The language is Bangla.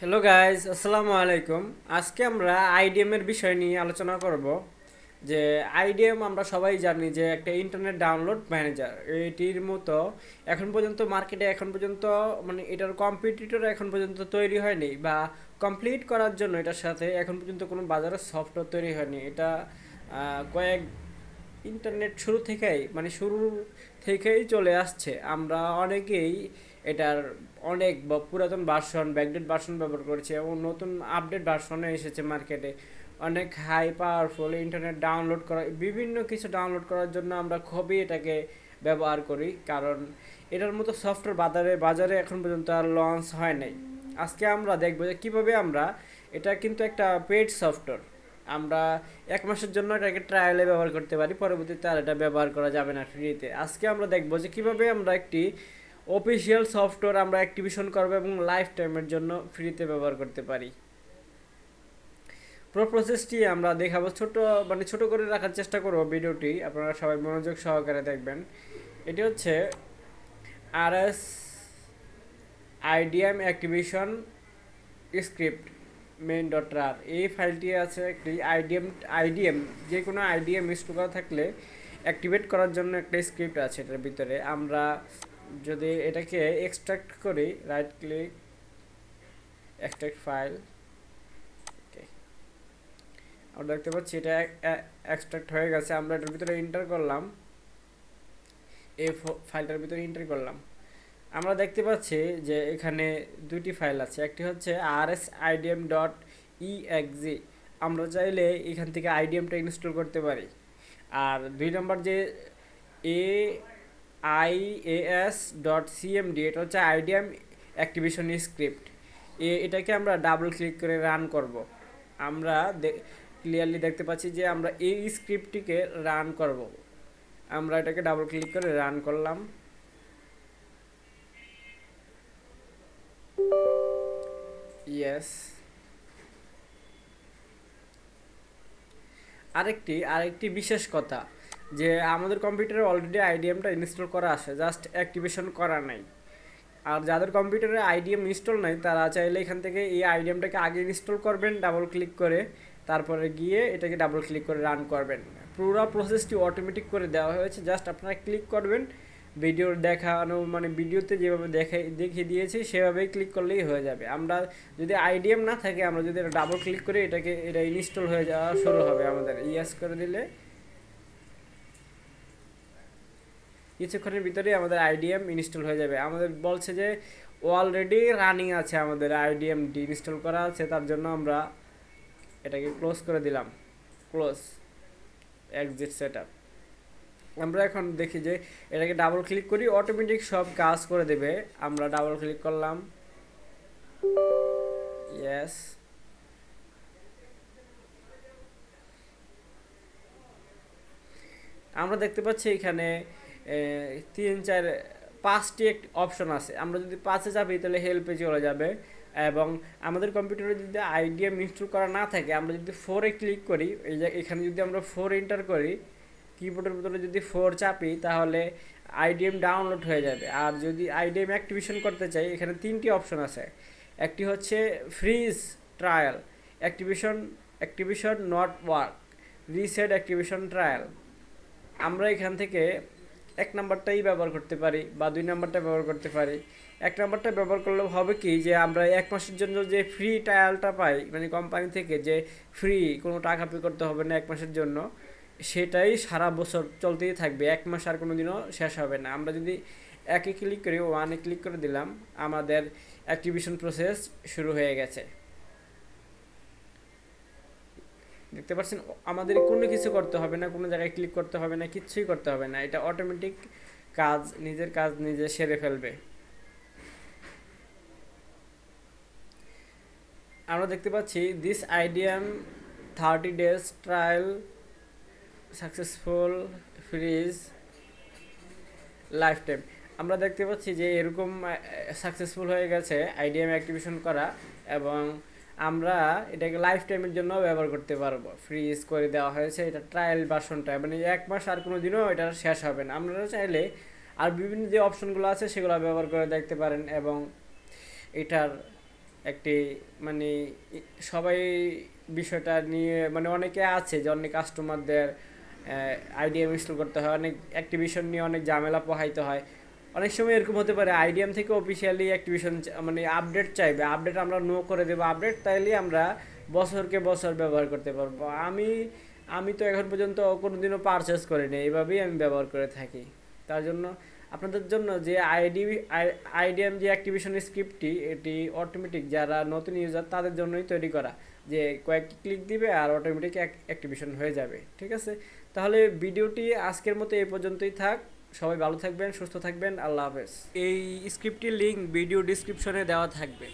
হ্যালো গাইজ, আসসালামু আলাইকুম। আজকে আমরা আইডিএম এর বিষয় নিয়ে আলোচনা করব। যে আইডিএম আমরা সবাই জানি যে একটা ইন্টারনেট ডাউনলোড ম্যানেজার। এটির মতো এখন পর্যন্ত মার্কেটে মানে এটার কম্পিটিটর এখন পর্যন্ত তৈরি হয়নি, বা কমপ্লিট করার জন্য এটার সাথে এখন পর্যন্ত কোনো বাজারে সফটওয়্যার তৈরি হয়নি। এটা কয়েক ইন্টারনেট শুরু থেকেই চলে আসছে। আমরা অনেকেই এটার অনেক পুরাতন ভার্সন, ব্যাকডেট ভার্সন ব্যবহার করেছি, এবং নতুন আপডেট ভার্সনে এসেছে মার্কেটে। অনেক হাই পাওয়ারফুল ইন্টারনেট ডাউনলোড করা, বিভিন্ন কিছু ডাউনলোড করার জন্য আমরা খুবই এটাকে ব্যবহার করি, কারণ এটার মতো সফটওয়্যার বাজারে এখন পর্যন্ত আর লঞ্চ হয় নাই। আজকে আমরা দেখবো যে কীভাবে আমরা, এটা কিন্তু একটা পেড সফটওয়্যার, আমরা 1 মাসের জন্য এটাকে ট্রায়ালে ব্যবহার করতে পারি, পরবর্তীতে আর এটা ব্যবহার করা যাবে না ফ্রিতে। আজকে আমরা দেখবো যে কীভাবে আমরা একটি অফিসিয়াল সফটওয়্যার আমরা অ্যাক্টিভেশন করবো এবং লাইফ টাইমের জন্য ফ্রিতে ব্যবহার করতে পারি। পুরো প্রসেসটি আমরা দেখাবো, ছোট করে রাখার চেষ্টা করবো ভিডিওটি, আপনারা সবাই মনোযোগ সহকারে দেখবেন। এটি হচ্ছে RS IDM activation script main.rar। এই ফাইলটি আছে একটি আইডিএম, যে কোনো আইডিএম ইনস্টল করা থাকলে অ্যাক্টিভেট করার জন্য একটা স্ক্রিপ্ট আছে এটার ভিতরে। আমরা যদি এটাকে এক্সট্রাক্ট করি, রাইট ক্লিক, এক্সট্রাক্ট ফাইল, ওকে, আমরা দেখতে পাচ্ছি এটা এক্সট্রাক্ট হয়ে গেছে। আমরা এটার ভিতরে ইন্টার করলাম, এই ফাইলটার ভিতরে ইন্টার করলাম। আমরা দেখতে পাচ্ছি যে এখানে দুটি ফাইল আছে, একটি হচ্ছে rsidm.exe। আমরা চাইলে এখান থেকে আইডিএমটা ইনস্টল করতে পারি। আর 2 নম্বর যে aias.cmd, এটা হচ্ছে আইডিএম অ্যাক্টিভেশন স্ক্রিপ্ট। এটাকে আমরা ডাবল ক্লিক করে রান করব। আমরা ক্লিয়ারলি দেখতে পাচ্ছি যে আমরা এই স্ক্রিপ্টটিকে রান করব। আমরা এটাকে ডাবল ক্লিক করে রান করলাম। ইয়েস। আরেকটি বিশেষ কথা, যে আমাদের কম্পিউটারে অলরেডি আইডিএমটা ইনস্টল করা আছে, জাস্ট অ্যাক্টিভেশন করা নাই। আর যাদের কম্পিউটারে আইডিএম ইনস্টল নাই, তারা চাইলে এখান থেকে এই আইডিএমটাকে আগে ইনস্টল করবেন ডাবল ক্লিক করে, তারপরে গিয়ে এটাকে ডাবল ক্লিক করে রান করবেন। পুরো প্রসেসটি অটোমেটিক করে দেওয়া হয়েছে, জাস্ট আপনারা ক্লিক করবেন। ভিডিওর দেখানো মানে ভিডিওতে যেভাবে দেখিয়ে দিয়েছি সেভাবেই ক্লিক করলেই হয়ে যাবে। আমরা যদি আইডিএম না থাকে, আমরা যদি ডাবল ক্লিক করি, এটা ইনস্টল হয়ে যাওয়া শুরু হবে। আমাদের ইয়েস করে দিলে কিছুক্ষণের ভিতরেই আমাদের আইডিএম ইনস্টল হয়ে যাবে। আমাদের বলছে যে অলরেডি রানিং আছে, আমাদের আইডিএমটি ইনস্টল করা আছে, তার জন্য আমরা এটাকে ক্লোজ করে দিলাম, ক্লোজ, এক্সিট সেটআপ। আমরা এখন দেখি যে এটাকে ডাবল ক্লিক করি, অটোমেটিক সব কাজ করে দেবে। আমরা ডাবল ক্লিক করলাম, ইয়েস। আমরা দেখতে পাচ্ছি এখানে 5টি অপশন আছে। আমরা যদি 5-এ যাবি তাহলে হেল্পে চলে যাবে, এবং আমাদের কম্পিউটারে যদি আইডিএম ইনস্টল করা না থাকে, আমরা যদি 4-এ ক্লিক করি, এই যে এখানে যদি আমরা 4 এন্টার করি, কিবোর্ডের ভিতরে যদি 4 চাপি, তাহলে আইডিএম ডাউনলোড হয়ে যাবে। আর যদি আইডিএম অ্যাক্টিভেশন করতে চাই, এখানে 3টি অপশন আছে। একটি হচ্ছে fridge trial, activation not work, reset activation trial. আমরা এখান থেকে 1 নম্বরটাই ব্যবহার করতে পারি, বা 2 নম্বরটা ব্যবহার করতে পারি। 1 নম্বরটা ব্যবহার করলে হবে কি, যে আমরা 1 মাসের জন্য যে ফ্রি ট্রায়ালটা পাই, মানে কোম্পানি থেকে যে ফ্রি, কোনো টাকা পে করতে হবে না 1 মাসের জন্য, সেটাই সারা বছর চলতেই থাকবে। 1 মাস আর কোনো দিনও শেষ হবে না। আমরা যদি 1-এ ক্লিক করি, 1-এ ক্লিক করে দিলাম, আমাদের অ্যাক্টিভেশন প্রসেস শুরু হয়ে গেছে। দেখতে পাচ্ছেন, আমাদের কোনো কিছু করতে হবে না, কোনো জায়গায় ক্লিক করতে হবে না, কিচ্ছুই করতে হবে না। এটা অটোমেটিক নিজের কাজ নিজে সেরে ফেলবে। আমরা দেখতে পাচ্ছি this IDM 30 days trial successful, fridge life time. আমরা দেখতে পাচ্ছি যে এরকম সাকসেসফুল হয়ে গেছে আইডিএম অ্যাক্টিভেশন করা, এবং আমরা এটাকে লাইফ টাইমের জন্য ব্যবহার করতে পারবো। ফ্রিজ করে দেওয়া হয়েছে, এটা ট্রায়াল ভার্সনটা, মানে 1 মাস আর কোনো দিনও এটা শেষ হবে না। আপনারা চাইলে আর বিভিন্ন যে অপশনগুলো আছে সেগুলো ব্যবহার করে দেখতে পারেন, এবং এটার একটি মানে সবাই বিষয়টা নিয়ে মানে অনেকে আছে যে অনেক কাস্টমারদের আইডিএম ইনস্টল করতে হয়, অনেক অ্যাক্টিভিশন নিয়ে অনেক ঝামেলা পোহাইতে হয়। অনেক সময় এরকম হতে পারে আইডিএম থেকে অফিসিয়ালি অ্যাক্টিভিশন মানে আপডেট চাইবে, আপডেট আমরা নো করে দেবো, আপডেট তাইলে আমরা বছরকে বছর ব্যবহার করতে পারবো। আমি তো এখন পর্যন্ত কোনোদিনও পারচেস করিনি, এইভাবেই আমি ব্যবহার করে থাকি। তার জন্য আপনাদের জন্য যে আইডিএম যে অ্যাক্টিভেশন স্ক্রিপ্টটি, এটি অটোমেটিক যারা নতুন ইউজার তাদের জন্যই তৈরি করা, যে কয়েকটি ক্লিক দিবে আর অটোমেটিক অ্যাক্টিভেশন হয়ে যাবে। ঠিক আছে, তাহলে ভিডিওটি আজকের মতো এই পর্যন্তই থাক। সবাই ভালো থাকবেন, সুস্থ থাকবেন, আল্লাহ হাফেজ। এই স্ক্রিপ্টটির লিঙ্ক ভিডিও ডিসক্রিপশনে দেওয়া থাকবে।